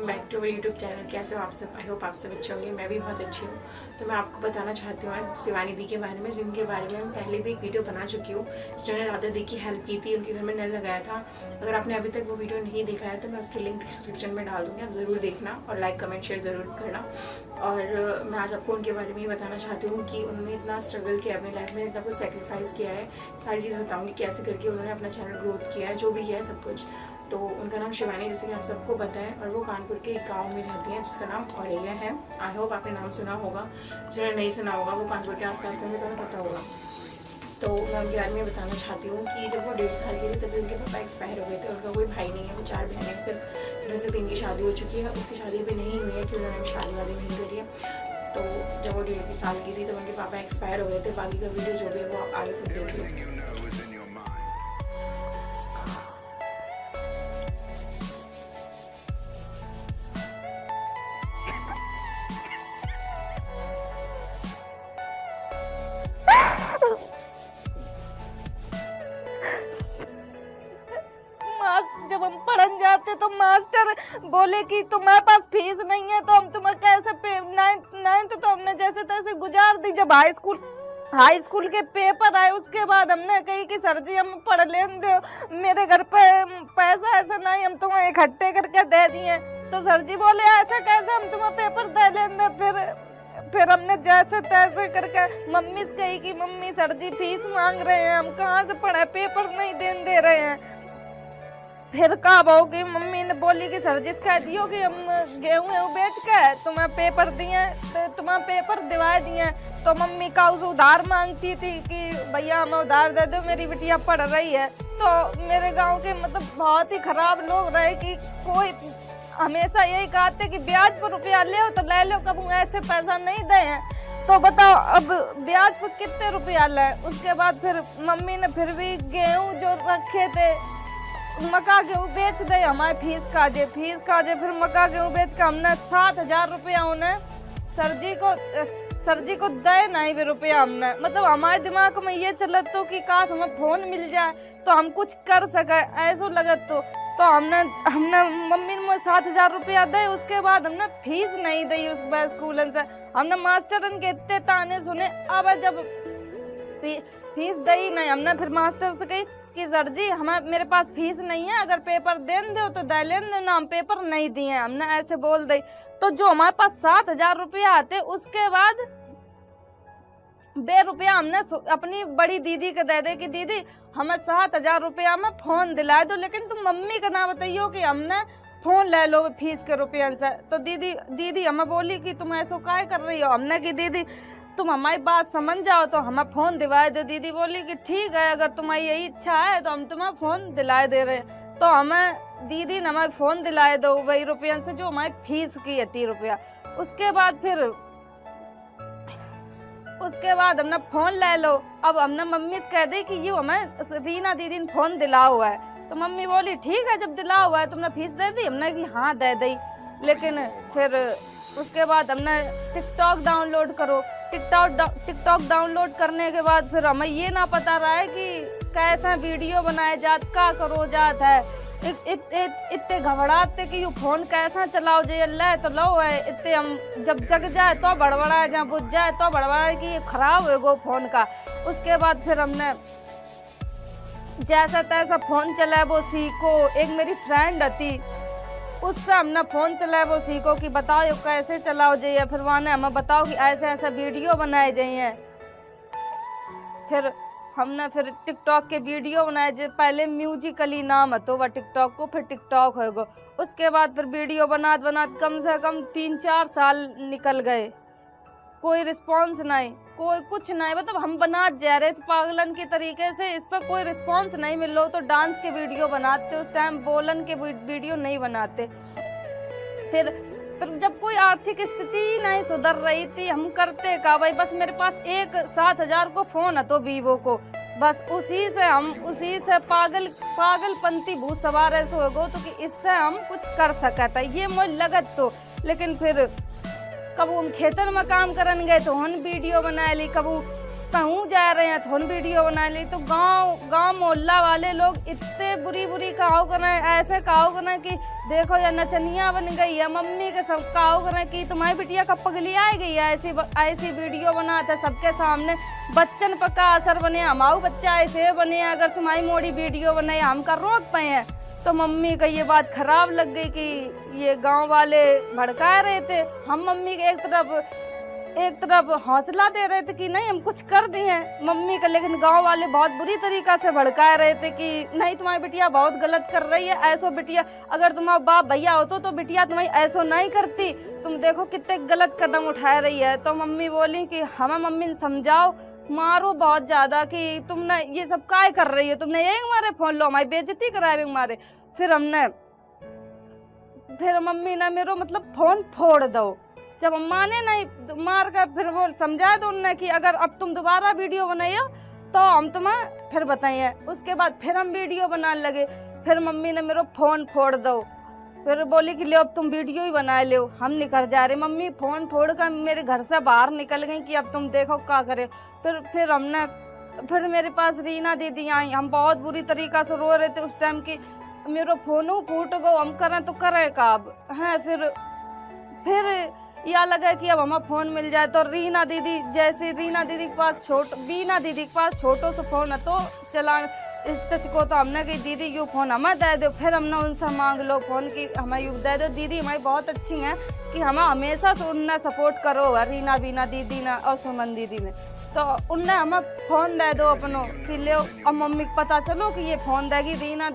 Welcome back to our YouTube channel. कैसे हो आप सब? आई होप आप सब अच्छे होंगे। मैं भी बहुत अच्छी हूँ। तो मैं आपको बताना चाहती हूँ आज शिवानी दी के बारे में, जिनके बारे में मैं पहले भी एक वीडियो बना चुकी हूँ, जिन्होंने राधा दी की हेल्प की थी, उनके घर में नल लगाया था। अगर आपने अभी तक वो वीडियो नहीं देखा है तो मैं उसकी लिंक डिस्क्रिप्शन में डाल दूँगी, आप ज़रूर देखना और लाइक कमेंट शेयर ज़रूर करना। और मैं आज आपको उनके बारे में ही बताना चाहती हूँ कि उन्होंने इतना स्ट्रगल किया अपनी लाइफ में, इतना कुछ सेक्रीफाइस किया है। सारी चीज़ बताऊँगी कैसे करके उन्होंने अपना चैनल ग्रोथ किया है, जो भी किया है सब कुछ। तो उनका नाम शिवानी, जैसे कि आप सबको पता है, और वो कानपुर के एक गांव में रहती हैं जिसका नाम औरैया है। आई होप आपने नाम सुना होगा, जिन्होंने नहीं सुना होगा वो कानपुर के आसपास में तो पता होगा। तो मैं उनके बारे में बताना चाहती हूँ कि जब वो 1.5 साल की थी तभी उनके पापा एक्सपायर हो गए थे। उनका कोई भाई नहीं है, वो 4 बहनें सिर्फ, जिनमें से 3 की शादी हो चुकी है। उसकी शादी अभी नहीं हुई है कि उन्होंने शादी वादी नहीं करी है। तो जब वो 1.5 साल की थी तब उनके पापा एक्सपायर हो गए थे। बाकी का वीडियो जो भी है वो आप आगे खुद देख लो। जब हम पढ़न जाते तो मास्टर बोले कि तुम्हारे पास फीस नहीं है तो हम तुम्हें कैसे नाइन्थ तो हमने जैसे तैसे गुजार दी। जब हाई स्कूल के पेपर आए उसके बाद हमने कही कि सर जी हम पढ़ लेने दो, मेरे घर पे पैसा ऐसा नहीं, हम तुम्हें इकट्ठे करके दे दिए। तो सर जी बोले ऐसा कैसे, हम तुम्हें पेपर दे लेंगे। फिर हमने जैसे तैसे करके मम्मी से कही कि मम्मी सर जी फीस मांग रहे हैं, हम कहाँ से पढ़े, पेपर नहीं देने दे रहे हैं। फिर कहा बहू की मम्मी ने बोली कि सर जी कह दियो कि हम गेहूँ बेच के तुम्हें पेपर दिए, तो तुम्हें पेपर दिवा दिए। तो मम्मी का उस उधार मांगती थी कि भैया हमें उधार दे दो, मेरी बिटिया पढ़ रही है। तो मेरे गांव के मतलब बहुत ही खराब लोग रहे कि कोई हमेशा यही कहते कि ब्याज पर रुपया ले तो ले लो, कभी ऐसे पैसा नहीं दे हैं। तो बताओ अब ब्याज पर कितने रुपया ले। उसके बाद फिर मम्मी ने फिर भी गेहूँ जो रखे थे मक्का गेहूँ बेच दे, हमारे फीस का जे फिर मक्का गेहूँ बेच के हमने 7,000 रुपया उन्हें सर जी को दे नहीं भी रुपया हमने। मतलब हमारे दिमाग में ये चलत तो कि काश हमें फोन मिल जाए तो हम कुछ कर सके, ऐसा लगत। तो हमने मम्मी ने 7,000 रुपया दे। उसके बाद हमने फीस नहीं दी उस स्कूल से। हमने मास्टरन के इतने ताने सुने। अब जब फीस दी नहीं, हमने फिर मास्टर से कही कि सर जी मेरे पास फीस नहीं है, अगर पेपर देन दो तो दे लेन दो ना, हम पेपर नहीं दिए, हमने ऐसे बोल दी। तो जो हमारे पास 7,000 रुपया आते, उसके बाद 2 रुपया हमने अपनी बड़ी दीदी के दे दे कि दीदी हमें 7,000 रुपया में फोन दिला दो, लेकिन तुम मम्मी का ना बताइयो कि हमने फोन ले लो फीस के रुपया से। तो दीदी हमें बोली कि तुम ऐसा काय कर रही हो। हमने कि दीदी तुम हमारी बात समझ जाओ तो हमें फ़ोन दिलाए दो। दीदी बोली कि ठीक है, अगर तुम्हारी यही इच्छा है तो हम तुम्हें फ़ोन दिलाए दे रहे हैं। तो दीदी ने हमें फ़ोन दिलाए दो वही रुपया से जो हमारी फीस की है 30 रुपया। उसके बाद हमने फ़ोन ले लो। अब हमने मम्मी से कह दी कि ये हमें रीना दीदी ने फ़ोन दिला हुआ है। तो मम्मी बोली ठीक है, जब दिला हुआ है तुमने फीस दे दी। हमने कि हाँ दे दी। लेकिन फिर उसके बाद हमने टिकटॉक डाउनलोड करो। टिकटॉक डाउनलोड करने के बाद फिर हमें ये ना पता रहा है कि कैसा वीडियो बनाया जात, का करो जात है। इतने घबराते कि यू फोन कैसा चलाओ जे ले तो लो है। इतने हम जब जग जाए तो बड़बड़ाए, जहाँ बुझ जाए तो बड़बड़ाए कि ये खराब है वो फोन का। उसके बाद फिर हमने जैसा तैसा फोन चलाए वो सीखो। एक मेरी फ्रेंड थी, उससे हमने फ़ोन चलाए वो सीखो कि बताओ ये कैसे चलाओ जाइए। फिर वहाँ ने हमें बताओ कि ऐसे ऐसे वीडियो बनाए जाइए। फिर हमने टिकटॉक के वीडियो बनाए, जो पहले म्यूजिकली नाम है तो वह टिकटॉक को, फिर टिकटॉक होगा। उसके बाद फिर वीडियो बना कम से कम 3-4 साल निकल गए, कोई रिस्पॉन्स नहीं, कोई कुछ नहीं। मतलब हम बना जा रहे थे पागलन के तरीके से, इस पर कोई रिस्पॉन्स नहीं मिल रहा। तो डांस के वीडियो बनाते, उस टाइम बोलन के वीडियो नहीं बनाते। फिर जब कोई आर्थिक स्थिति नहीं सुधर रही थी, हम करते का भाई, बस मेरे पास एक 7,000 को फ़ोन है तो वीवो को, बस उसी से पागलपंती भूत सवार ऐसे हो गो तो कि इससे हम कुछ कर सकता है, ये मुझे लगत। तो लेकिन फिर कब हम खेतन में काम करन गए तो हम वीडियो बना ली, कब कहूँ जा रहे हैं थोन वीडियो बना ली। तो गांव मोहल्ला वाले लोग इतने बुरी कहाव करें, ऐसे कहाव करें कि देखो या नचनिया बन गई है, मम्मी के सब कहाव करें कि तुम्हारी बिटिया कब पगली आ गई है, ऐसी वीडियो बनाते सबके सामने। बच्चन पक्का असर बने, हमारा बच्चा ऐसे बने, अगर तुम्हारी मोड़ी वीडियो बनाई हम कर रोक पाए हैं। तो मम्मी का ये बात खराब लग गई कि ये गांव वाले भड़का रहे थे। हम मम्मी के एक तरफ हौसला दे रहे थे कि नहीं हम कुछ कर दिए मम्मी का, लेकिन गांव वाले बहुत बुरी तरीक़ा से भड़का रहे थे कि नहीं तुम्हारी बिटिया बहुत गलत कर रही है, ऐसो बिटिया अगर तुम्हारा बाप भैया होतो तो बिटिया तुम्हारी ऐसो नहीं करती, तुम देखो कितने गलत कदम उठा रही है। तो मम्मी बोली कि हमें मम्मी ने समझाओ, मारो बहुत ज़्यादा कि तुमने ये सब काय कर रही हो, तुमने यही हमारे फ़ोन लो, हमारी बेइज्जती कराए हमारे। फिर मम्मी ने मेरे मतलब फ़ोन फोड़ दो। जब हम माने नहीं मार कर फिर वो समझा दो उनने कि अगर अब तुम दोबारा वीडियो बनाइए तो हम तुम्हें फिर बताइए। उसके बाद फिर हम वीडियो बनाने लगे, फिर मम्मी ने मेरा फ़ोन फोड़ दो। फिर बोली कि ले अब तुम वीडियो ही बना लो, हम निकल जा रहे। मम्मी फ़ोन फोड़ कर मेरे घर से बाहर निकल गई कि अब तुम देखो क्या करे। फिर मेरे पास रीना दीदी आई, हम बहुत बुरी तरीक़ा से रो रहे थे उस टाइम की मेरा फ़ोन फूट गो, हम करें तो करें का अब हैं। फिर या लगा कि अब हमें फ़ोन मिल जाए। तो रीना दीदी के पास बीना दीदी के पास छोटो सा फ़ोन है तो चला इस को, तो हमने कही दीदी यू फ़ोन हमें दे दो। फिर हमने उनसे मांग लो फ़ोन की हमें यू दे दो। दीदी हमारी बहुत अच्छी हैं कि हमें हमेशा से उनने सपोर्ट करो है, रीना बीना दीदी ने और सुमन दीदी ने। तो उनने हमें फ़ोन दे दो अपनों कि ले। अब मम्मी को पता चलो कि ये फ़ोन देगी बीना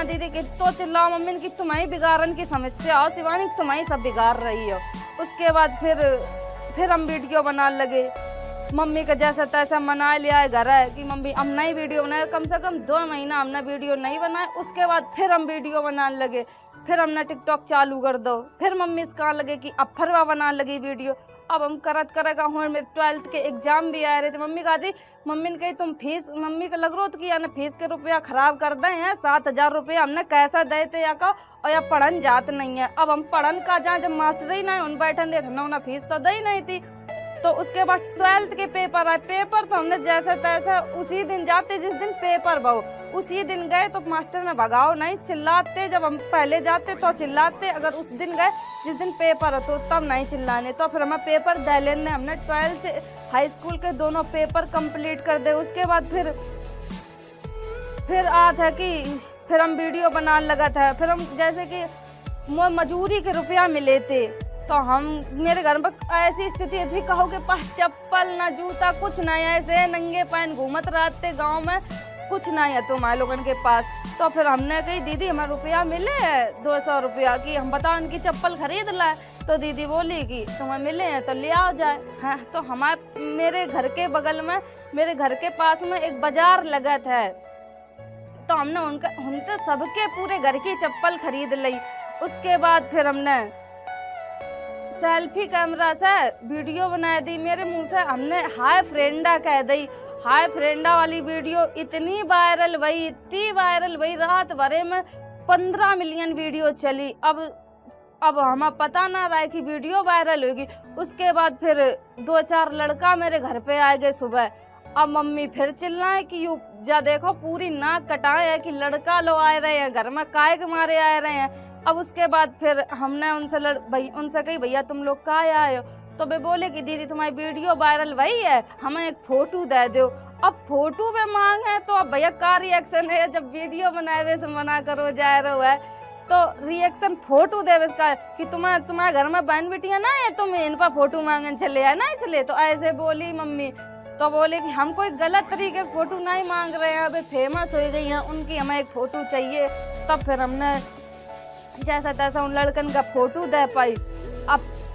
दीदी के तो चिल्लाओ मम्मी ने कि तुम्हारी बिगाड़न की समस्या हो शिवानी, तुम्हारी सब बिगाड़ रही हो। उसके बाद फिर हम वीडियो बनाने लगे। मम्मी का जैसा तैसा मना लिया है घर है कि मम्मी हम नई वीडियो बनाए, कम से कम 2 महीना हमने वीडियो नहीं बनाए। उसके बाद फिर हम वीडियो बनाने लगे, फिर हमने टिकटॉक चालू कर दो। फिर मम्मी इस कहा लगे कि अब फरवा बनाने लगी वीडियो। अब हम करेगा हूँ, मेरे 12th के एग्जाम भी आ रहे थे। मम्मी ने कही तुम फीस, मम्मी का लग रहा था कि यानी फीस के रुपया ख़राब कर दें हैं, 7,000 रुपया हमने कैसा दे थे या का, और या पढ़न जात नहीं है। अब हम पढ़न का जहाँ जब मास्टर ही नहीं उन बैठन दे ना उन्हें फीस तो दी नहीं थी। तो उसके बाद 12th के पेपर आए। पेपर तो हमने जैसे तैसे उसी दिन जाते जिस दिन पेपर बहु उसी दिन गए। तो मास्टर ने भगाओ नहीं, चिल्लाते। जब हम पहले जाते तो चिल्लाते, अगर उस दिन गए जिस दिन पेपर हो तो तब नहीं चिल्लाने। तो फिर हमें पेपर दे लेने, हमने 12th हाई स्कूल के दोनों पेपर कंप्लीट कर दे। उसके बाद फिर था कि फिर हम वीडियो बनाने लगा था। फिर हम जैसे कि मजूरी के रुपया मिले थे तो हम मेरे घर में ऐसी स्थिति थी कहो के पास चप्पल ना जूता कुछ नहीं, ऐसे नंगे पैन घूमत रहते गांव में, कुछ नहीं है तुम्हारे लोगन के पास। तो फिर हमने कही दीदी हमें रुपया मिले है 200 रुपया कि हम बताओ उनकी चप्पल खरीद लाए। तो दीदी बोली कि तुम्हें मिले हैं तो ले आओ जाए। हाँ, तो मेरे घर के बगल में, मेरे घर के पास में एक बाजार लगा था। तो हमने उनके सबके पूरे घर की चप्पल खरीद ली। उसके बाद फिर हमने सेल्फी कैमरा से वीडियो बना दी। मेरे मुंह से हमने हाय फ्रेंडा कह दी। हाय फ्रेंडा वाली वीडियो इतनी वायरल भई, रात भरे में 15 मिलियन वीडियो चली। अब हमें पता ना रहा कि वीडियो वायरल होगी। उसके बाद फिर 2-4 लड़का मेरे घर पे आ गए सुबह। अब मम्मी फिर चिल्लाए कि यू जा देखो पूरी नाक कटाए है कि लड़का लो आए रहे हैं घर में, काय के मारे आए रहे हैं। अब उसके बाद फिर हमने उनसे कही भैया तुम लोग काय आए हो। तो वे बोले कि दीदी तुम्हारी वीडियो वायरल भई है, हमें एक फ़ोटो दे दो। अब फ़ोटो पे मांग है तो अब भैया का रिएक्शन है, जब वीडियो बनाए हुए से मना करो जा रहे है तो रिएक्शन फ़ोटो दे इसका कि तुम्हारे घर में बहन बेटियाँ ना है, तुम इन पर फ़ोटो मांगने चले है ना चले। तो ऐसे बोली मम्मी। तो बोले कि हम कोई गलत तरीके से फ़ोटो नहीं मांग रहे हैं, अभी फेमस हो गई हैं उनकी, हमें एक फ़ोटो चाहिए। तब फिर हमने जैसा तैसा उन लड़कन का फ़ोटो दे पाई।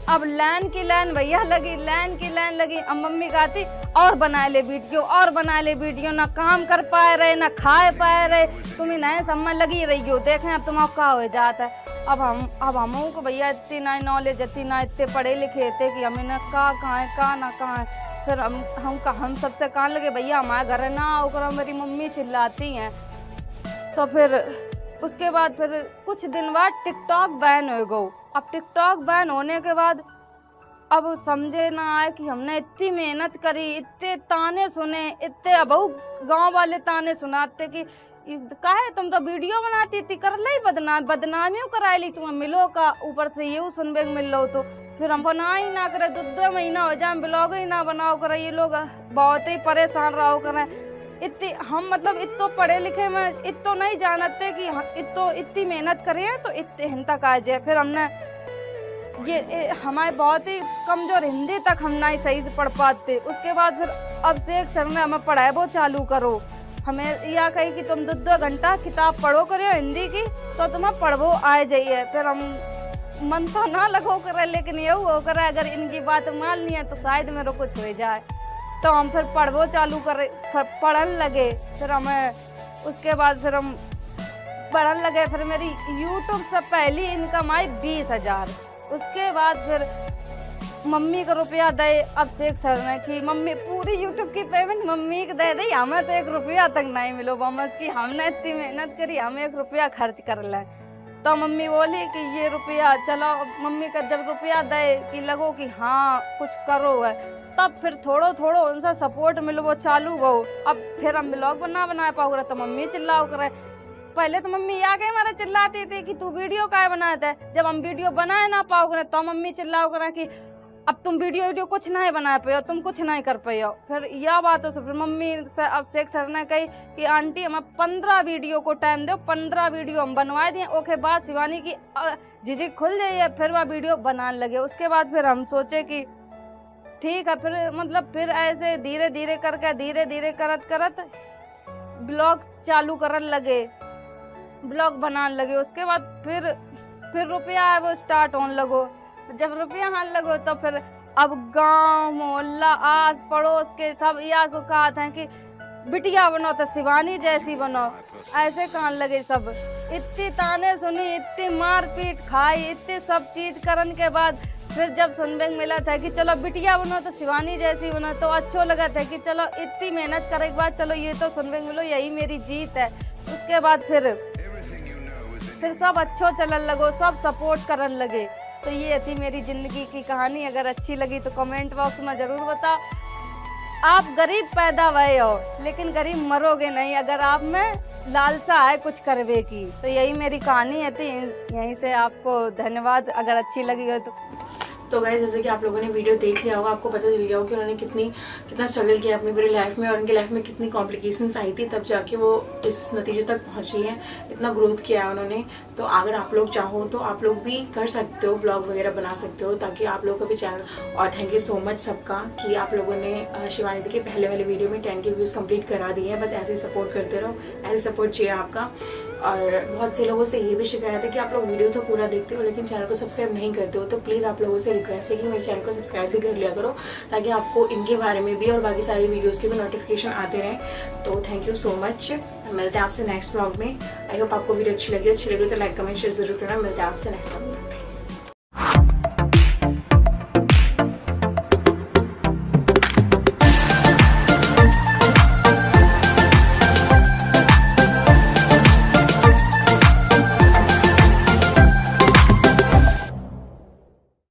अब लाइन की लाइन भैया लगी। अब मम्मी कहती और बना ले वीडियो, ना काम कर पाए रहे ना खाए पाए रहे, तुम्हें नए सब में लगी रही हो, देखें अब तुम्हारा क्या हो जाता है। अब हम को भैया इतनी ना नॉलेज, इतनी ना इतने पढ़े लिखे थे कि हमें ना कहाँ है। फिर हम सबसे कहने लगे भैया हमारे घर ना आओ, मेरी मम्मी चिल्लाती हैं। तो फिर उसके बाद फिर कुछ दिन बाद टिकटॉक बैन हो गो। अब टिकटॉक बैन होने के बाद अब समझे ना आए कि हमने इतनी मेहनत करी, इतने ताने सुने, इतने बहु गांव वाले ताने सुनाते कि काहे तुम तो वीडियो बनाती थी, कर ली बदनामियों कराई ली, तुम्हें मिलो का ऊपर से ये सुनबे मिल लो। तो फिर हम बना ही ना करे, 2 महीना हो जाए ब्लॉग ही ना बनाओ करे, ये लोग बहुत ही परेशान रहो करें। इतनी हम मतलब इतो पढ़े लिखे में इतो नहीं जानते कि इतो इतनी मेहनत करिए तो इतने हिंद तक आ जाए। फिर हमने ये हमारे बहुत ही कमजोर हिंदी तक हम ना ही सही से पढ़ पाते। उसके बाद फिर अभिषेक सर ने हमें पढ़ाए वो चालू करो, हमें यह कही कि तुम 2 घंटा किताब पढ़ो करो हिंदी की तो तुम्हें पढ़वो आ जाइए। फिर हम मन तो ना लगो करे, लेकिन ये हो करे अगर इनकी बात मान ली है तो शायद मेरे कुछ हो जाए। तो हम फिर पढ़वो चालू करे, पढ़ने लगे। फिर हमें उसके बाद फिर हम पढ़ने लगे। फिर मेरी यूट्यूब से पहली इनकम आई 20,000। उसके बाद फिर मम्मी को रुपया दे अभिषेक सर ने कि मम्मी पूरी यूट्यूब की पेमेंट मम्मी को दे दी, हमें तो 1 रुपया तक नहीं मिलो बमस की हमने इतनी मेहनत करी, हम 1 रुपया खर्च कर लें। तो मम्मी बोली कि ये रुपया चलो, मम्मी का जब रुपया दे कि लगो कि हाँ कुछ करो है, तब फिर थोड़ो थोड़ो उनसे सपोर्ट मिलो वो चालू हो। अब फिर हम ब्लॉग बना पाओ तो मम्मी चिल्लाओ करे। पहले तो मम्मी आके हमारा चिल्लाती थी कि तू वीडियो काहे बनाते है, जब हम वीडियो बनाए ना पाओगे तो मम्मी चिल्लाओ करे कि अब तुम वीडियो कुछ नहीं बना पाए हो, तुम कुछ नहीं कर पाए हो। फिर यह बात हो फिर मम्मी से अभिषेक सर ने कही कि आंटी हमें 15 वीडियो को टाइम दो, 15 वीडियो हम बनवा दिए। ओके बाद शिवानी की झिझक खुल जाइए, फिर वह वीडियो बनाने लगे। उसके बाद फिर हम सोचे कि ठीक है, फिर मतलब फिर ऐसे धीरे धीरे करत ब्लॉग चालू करने लगे, ब्लॉग बनाने लगे। उसके बाद फिर रुपया है वो स्टार्ट होने लगो। जब रुपया आने लगो तो फिर अब गांव मोहल्ला आस पड़ोस के सब यह सुखाते हैं कि बिटिया बनो तो शिवानी जैसी बनो, ऐसे कहने लगे सब। इतनी ताने सुनी, इतनी मारपीट खाई, इतनी सब चीज करने के बाद फिर जब सुनने मिला था कि चलो बिटिया बनो तो शिवानी जैसी बनो, तो अच्छा लगा था कि चलो इतनी मेहनत करने के बाद चलो ये तो सुनने मिलो, यही मेरी जीत है। उसके बाद फिर सब अच्छा चलने लगो, सब सपोर्ट करने लगे। तो ये थी मेरी ज़िंदगी की कहानी। अगर अच्छी लगी तो कमेंट बॉक्स में ज़रूर बताओ। आप गरीब पैदा हुए हो लेकिन गरीब मरोगे नहीं अगर आप में लालसा है कुछ करवे की। तो यही मेरी कहानी थी, यहीं से आपको धन्यवाद अगर अच्छी लगी हो तो गाइस जैसे कि आप लोगों ने वीडियो देख लिया होगा, आपको पता चल गया होगा कि उन्होंने कितना स्ट्रगल किया अपनी पूरी लाइफ में और उनकी लाइफ में कितनी कॉम्प्लिकेशंस आई थी, तब जाके वो इस नतीजे तक पहुंची हैं, इतना ग्रोथ किया है उन्होंने। तो अगर आप लोग चाहो तो आप लोग भी कर सकते हो, ब्लॉग वगैरह बना सकते हो ताकि आप लोगों का भी चैनल। और थैंक यू सो मच सबका कि आप लोगों ने शिवानी दी के पहले वाले वीडियो में 10 के व्यूज़ कंप्लीट करा दिए हैं। बस ऐसे ही सपोर्ट करते रहो, ऐसे सपोर्ट चाहिए आपका। और बहुत से लोगों से ये भी शिकायत है कि आप लोग वीडियो तो पूरा देखते हो लेकिन चैनल को सब्सक्राइब नहीं करते हो। तो प्लीज़ आप लोगों से रिक्वेस्ट है कि मेरे चैनल को सब्सक्राइब भी कर लिया करो ताकि आपको इनके बारे में भी और बाकी सारी वीडियोस के भी नोटिफिकेशन आते रहें। तो थैंक यू सो मच, मिलते हैं आपसे नेक्स्ट व्लॉग में। आई होप आपको वीडियो अच्छी लगी तो लाइक कमेंट शेयर जरूर करना। मिलते हैं आपसे नेक्स्ट व्लॉग में।